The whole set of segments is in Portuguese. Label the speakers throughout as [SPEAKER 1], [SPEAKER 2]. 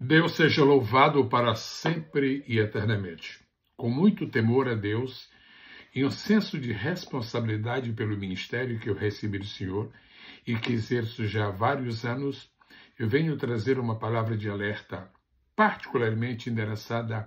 [SPEAKER 1] Deus seja louvado para sempre e eternamente. Com muito temor a Deus e um senso de responsabilidade pelo ministério que eu recebi do Senhor e que exerço já há vários anos, eu venho trazer uma palavra de alerta particularmente endereçada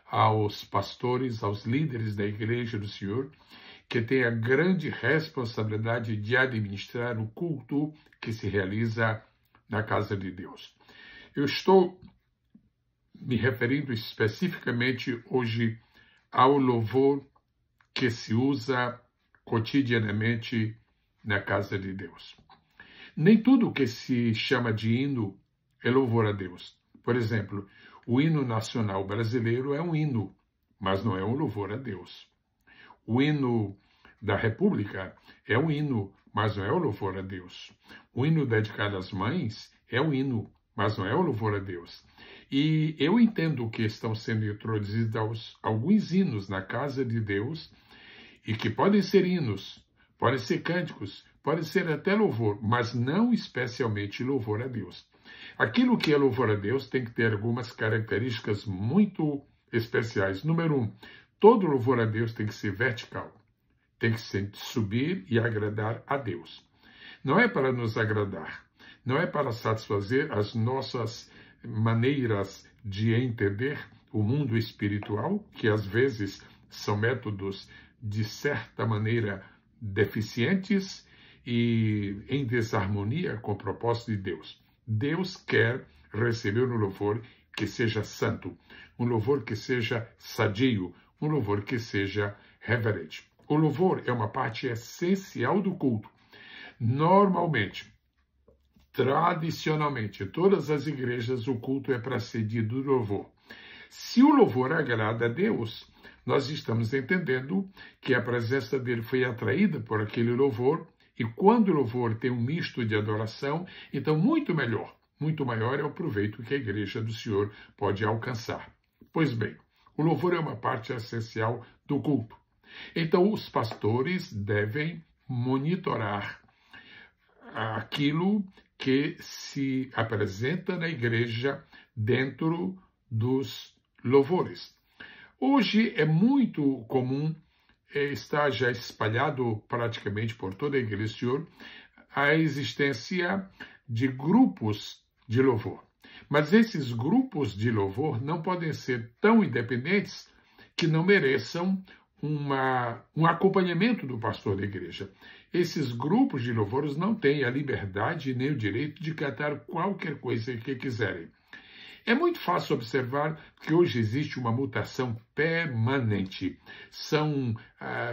[SPEAKER 1] aos pastores, aos líderes da Igreja do Senhor, que têm a grande responsabilidade de administrar o culto que se realiza na casa de Deus. Eu estou me referindo especificamente hoje ao louvor que se usa cotidianamente na casa de Deus. Nem tudo que se chama de hino é louvor a Deus. Por exemplo, o hino nacional brasileiro é um hino, mas não é um louvor a Deus. O hino da República é um hino, mas não é um louvor a Deus. O hino dedicado às mães é um hino, mas não é um louvor a Deus. E eu entendo que estão sendo introduzidos alguns hinos na casa de Deus e que podem ser hinos, podem ser cânticos, podem ser até louvor, mas não especialmente louvor a Deus. Aquilo que é louvor a Deus tem que ter algumas características muito especiais. Número 1, todo louvor a Deus tem que ser vertical, tem que subir e agradar a Deus. Não é para nos agradar, não é para satisfazer as nossas maneiras de entender o mundo espiritual, que às vezes são métodos de certa maneira deficientes e em desarmonia com o propósito de Deus. Deus quer receber um louvor que seja santo, um louvor que seja sadio, um louvor que seja reverente. O louvor é uma parte essencial do culto. Normalmente, tradicionalmente, em todas as igrejas, o culto é precedido do louvor. Se o louvor agrada a Deus, nós estamos entendendo que a presença dele foi atraída por aquele louvor, e quando o louvor tem um misto de adoração, então muito melhor, muito maior é o proveito que a igreja do Senhor pode alcançar. Pois bem, o louvor é uma parte essencial do culto. Então os pastores devem monitorar aquilo que se apresenta na igreja dentro dos louvores. Hoje é muito comum, está já espalhado praticamente por toda a igreja do Senhor, a existência de grupos de louvor. Mas esses grupos de louvor não podem ser tão independentes que não mereçam um acompanhamento do pastor da igreja. Esses grupos de louvores não têm a liberdade nem o direito de cantar qualquer coisa que quiserem. É muito fácil observar que hoje existe uma mutação permanente. São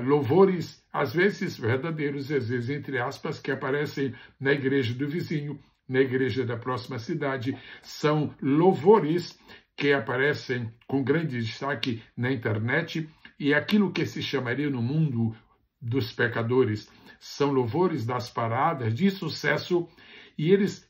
[SPEAKER 1] louvores, às vezes verdadeiros, às vezes entre aspas, que aparecem na igreja do vizinho, na igreja da próxima cidade. São louvores que aparecem com grande destaque na internet, e aquilo que se chamaria no mundo dos pecadores são louvores das paradas de sucesso, e eles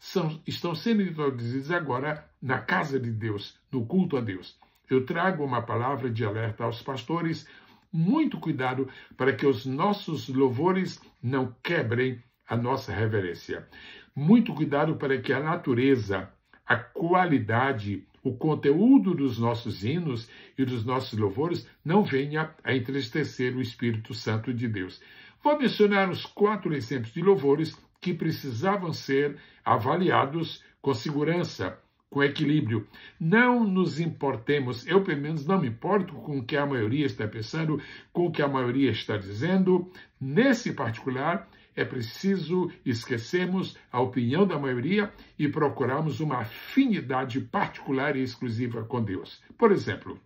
[SPEAKER 1] estão sendo introduzidos agora na casa de Deus, no culto a Deus. Eu trago uma palavra de alerta aos pastores, muito cuidado para que os nossos louvores não quebrem a nossa reverência. Muito cuidado para que a natureza, a qualidade, o conteúdo dos nossos hinos e dos nossos louvores não venha a entristecer o Espírito Santo de Deus. Vou mencionar os 4 exemplos de louvores que precisavam ser avaliados com segurança, com equilíbrio. Não nos importemos, eu pelo menos não me importo com o que a maioria está pensando, com o que a maioria está dizendo. Nesse particular, é preciso esquecermos a opinião da maioria e procurarmos uma afinidade particular e exclusiva com Deus. Por exemplo,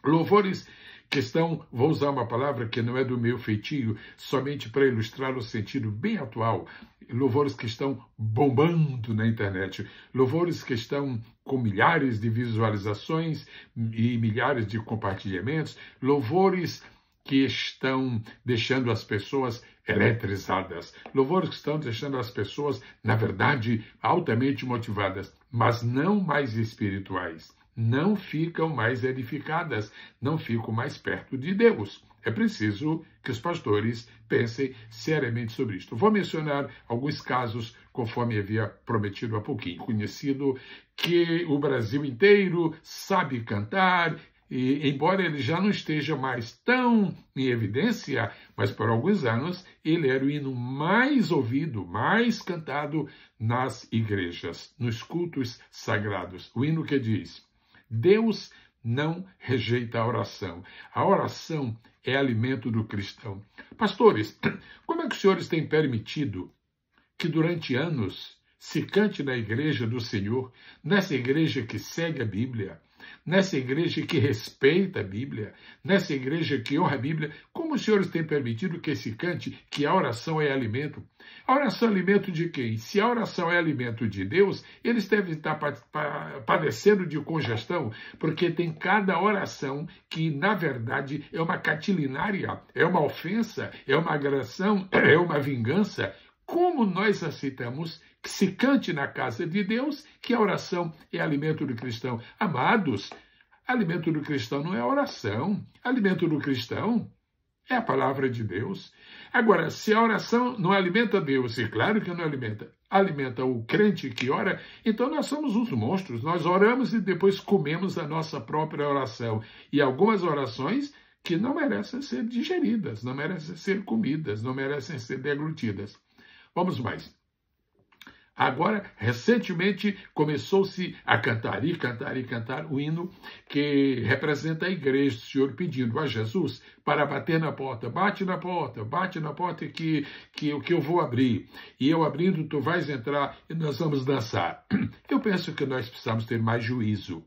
[SPEAKER 1] louvores que estão, vou usar uma palavra que não é do meu feitio, somente para ilustrar o sentido bem atual, louvores que estão bombando na internet, louvores que estão com milhares de visualizações e milhares de compartilhamentos, louvores que estão deixando as pessoas eletrizadas, louvores que estão deixando as pessoas, na verdade, altamente motivadas, mas não mais espirituais. Não ficam mais edificadas, não ficam mais perto de Deus. É preciso que os pastores pensem seriamente sobre isto. Vou mencionar alguns casos conforme havia prometido há pouquinho. Conhecido que o Brasil inteiro sabe cantar, e, embora ele já não esteja mais tão em evidência, mas por alguns anos ele era o hino mais ouvido, mais cantado nas igrejas, nos cultos sagrados. O hino que diz: Deus não rejeita a oração. A oração é alimento do cristão. Pastores, como é que os senhores têm permitido que durante anos se cante na igreja do Senhor, nessa igreja que segue a Bíblia, nessa igreja que respeita a Bíblia, nessa igreja que honra a Bíblia? Como os senhores têm permitido que se cante que a oração é alimento? A oração é alimento de quem? Se a oração é alimento de Deus, eles devem estar padecendo de congestão, porque tem cada oração que, na verdade, é uma catilinária, é uma ofensa, é uma agressão, é uma vingança. Como nós aceitamos que se cante na casa de Deus que a oração é alimento do cristão? Amados, alimento do cristão não é a oração. Alimento do cristão é a palavra de Deus. Agora, se a oração não alimenta Deus, e claro que não alimenta o crente que ora, então nós somos uns monstros. Nós oramos e depois comemos a nossa própria oração. E algumas orações que não merecem ser digeridas, não merecem ser comidas, não merecem ser deglutidas. Vamos mais. Agora, recentemente, começou-se a cantar e cantar e cantar o hino que representa a igreja, o Senhor pedindo a Jesus para bater na porta. Bate na porta que eu vou abrir. E eu abrindo, tu vais entrar e nós vamos dançar. Eu penso que nós precisamos ter mais juízo,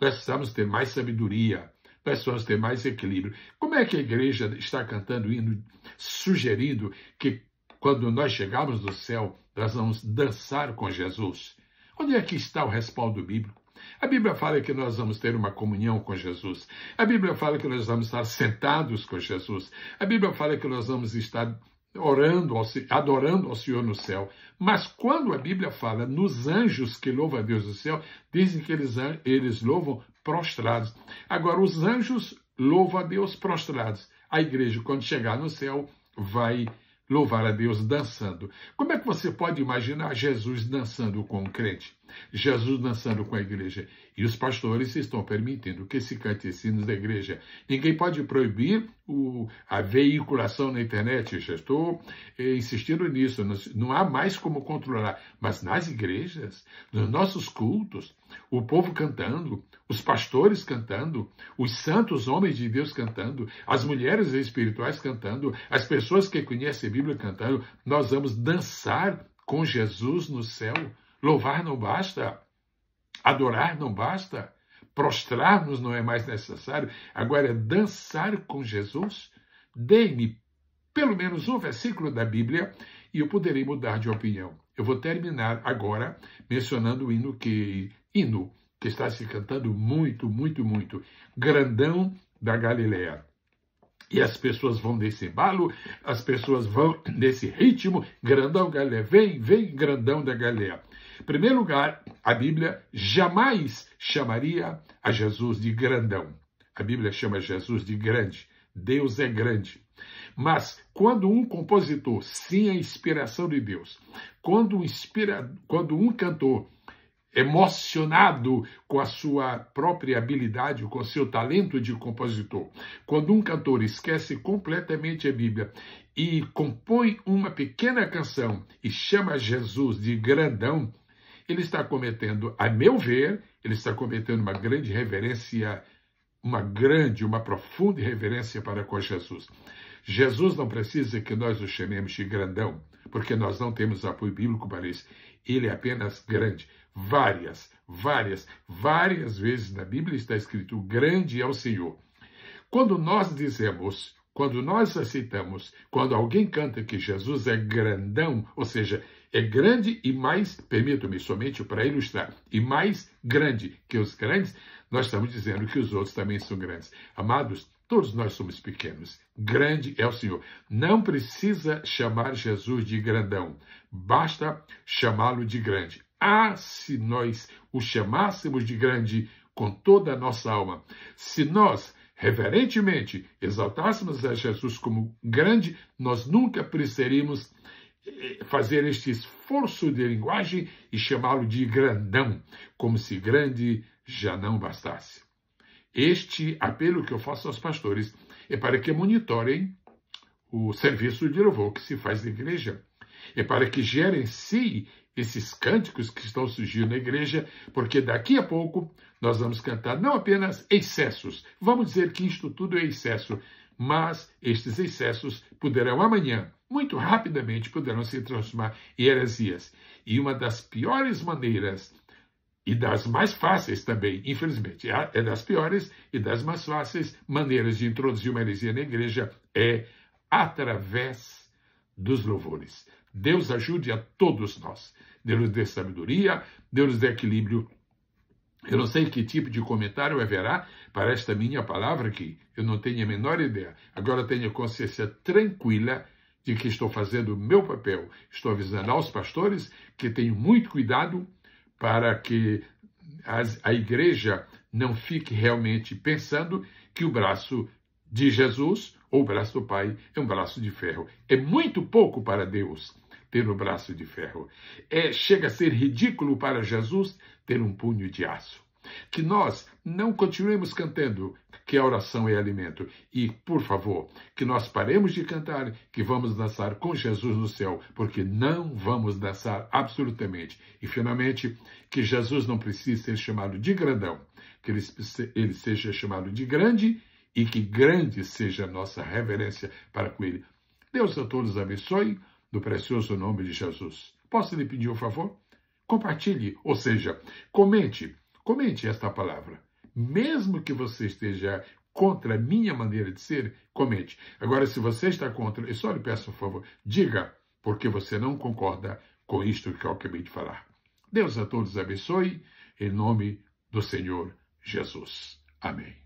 [SPEAKER 1] nós precisamos ter mais sabedoria, nós precisamos ter mais equilíbrio. Como é que a igreja está cantando o hino sugerindo que quando nós chegarmos no céu, nós vamos dançar com Jesus? Onde é que está o respaldo bíblico? A Bíblia fala que nós vamos ter uma comunhão com Jesus. A Bíblia fala que nós vamos estar sentados com Jesus. A Bíblia fala que nós vamos estar orando, adorando ao Senhor no céu. Mas quando a Bíblia fala nos anjos que louvam a Deus no céu, dizem que eles louvam prostrados. Agora, os anjos louvam a Deus prostrados. A igreja, quando chegar no céu, vai louvar a Deus dançando. Como é que você pode imaginar Jesus dançando com o crente? Jesus dançando com a igreja? E os pastores estão permitindo que se cante hinos da igreja. Ninguém pode proibir a veiculação na internet. Eu já estou insistindo nisso. Não há mais como controlar. Mas nas igrejas, nos nossos cultos, o povo cantando, os pastores cantando, os santos homens de Deus cantando, as mulheres espirituais cantando, as pessoas que conhecem a Bíblia cantando, nós vamos dançar com Jesus no céu. Louvar não basta, adorar não basta, prostrar-nos não é mais necessário, agora é dançar com Jesus. Dê-me pelo menos um versículo da Bíblia e eu poderei mudar de opinião. Eu vou terminar agora mencionando o hino que está se cantando muito, muito, muito. Grandão da Galileia. E as pessoas vão nesse embalo, as pessoas vão nesse ritmo. Grandão da Galileia, vem, grandão da Galileia. Em primeiro lugar, a Bíblia jamais chamaria a Jesus de grandão. A Bíblia chama Jesus de grande. Deus é grande. Mas quando um compositor, sem a inspiração de Deus, quando um cantor emocionado com a sua própria habilidade, com o seu talento de compositor, quando um cantor esquece completamente a Bíblia e compõe uma pequena canção e chama Jesus de grandão, ele está cometendo, a meu ver, ele está cometendo uma grande reverência, uma profunda reverência para com Jesus. Jesus não precisa que nós o chamemos de grandão, porque nós não temos apoio bíblico para isso. Ele é apenas grande. Várias vezes na Bíblia está escrito: grande é o Senhor. Quando nós aceitamos, quando alguém canta que Jesus é grandão, ou seja, é grande e mais, permito-me somente para ilustrar, e mais grande que os grandes, nós estamos dizendo que os outros também são grandes. Amados, todos nós somos pequenos. Grande é o Senhor. Não precisa chamar Jesus de grandão. Basta chamá-lo de grande. Ah, se nós o chamássemos de grande com toda a nossa alma. Se nós, reverentemente, exaltássemos a Jesus como grande, nós nunca precisaríamos fazer este esforço de linguagem e chamá-lo de grandão, como se grande já não bastasse. Este apelo que eu faço aos pastores é para que monitorem o serviço de louvor que se faz na igreja. É para que gerenciem esses cânticos que estão surgindo na igreja, porque daqui a pouco nós vamos cantar não apenas excessos, vamos dizer que isto tudo é excesso, mas estes excessos poderão amanhã, muito rapidamente, poderão se transformar em heresias. E uma das piores maneiras, e das mais fáceis também, infelizmente, é das piores e das mais fáceis maneiras de introduzir uma heresia na igreja é através dos louvores. Deus ajude a todos nós. Deus nos dê sabedoria, Deus nos dê equilíbrio. Eu não sei que tipo de comentário haverá para esta minha palavra aqui. Eu não tenho a menor ideia. Agora tenho a consciência tranquila de que estou fazendo o meu papel. Estou avisando aos pastores que tenho muito cuidado para que a igreja não fique realmente pensando que o braço de Jesus ou o braço do Pai é um braço de ferro. É muito pouco para Deus ter um braço de ferro. Chega a ser ridículo para Jesus ter um punho de aço. Que nós não continuemos cantando que a oração é alimento. E, por favor, que nós paremos de cantar que vamos dançar com Jesus no céu, porque não vamos dançar absolutamente. E, finalmente, que Jesus não precise ser chamado de grandão, que ele seja chamado de grande e que grande seja a nossa reverência para com ele. Deus a todos abençoe, no precioso nome de Jesus. Posso lhe pedir um favor? Compartilhe, ou seja, comente esta palavra. Mesmo que você esteja contra a minha maneira de ser, comente. Agora, se você está contra, eu só lhe peço um favor, diga porque você não concorda com isto que eu acabei de falar. Deus a todos abençoe, em nome do Senhor Jesus. Amém.